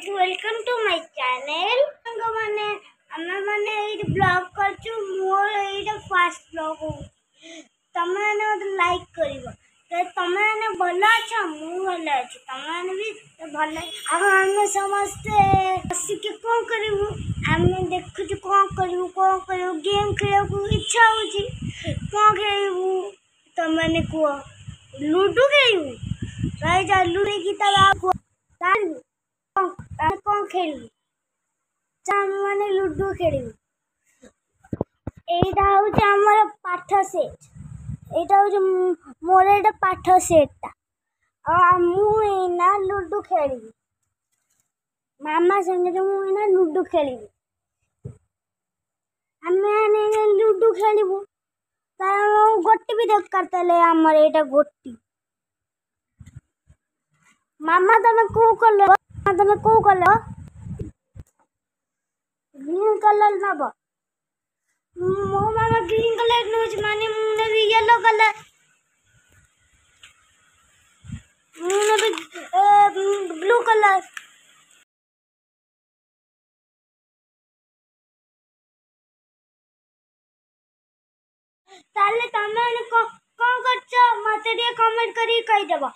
guys, welcome to my channel. माने आमे माने ए ब्लॉग करछु मोर ए फर्स्ट ब्लॉग हो तमे माने मत लाइक करिवो ते तमे माने भलो छ मु भलो अछि तमे माने भी भलो अब हम समस्त हसी के कोन करिवो आमे देखु छु कोन करिवो गेम खेलबो इच्छा हो छी कोन खेलबो तमे माने को लूडो खेलबो राय जा लूडो की तरह कौन खेलू माने लूडो खेलू एटा हूँ आमर पाठ सेट एटा हूँ मोर एटा पाठ सेटा मुना लूडो खेली मामा संगे मुना लूडो खेली आमे लूडो खेलबू गोटी भी दरकार तले आमर एटा गोटी मामा तमे को कलो ग्रीन कलर नबो मो मामा ग्रीन कलर नोज माने मुने भी येलो कलर मुने भी ब्लू कलर ताले तमे को करछ मते कमेंट करी कहि देबो।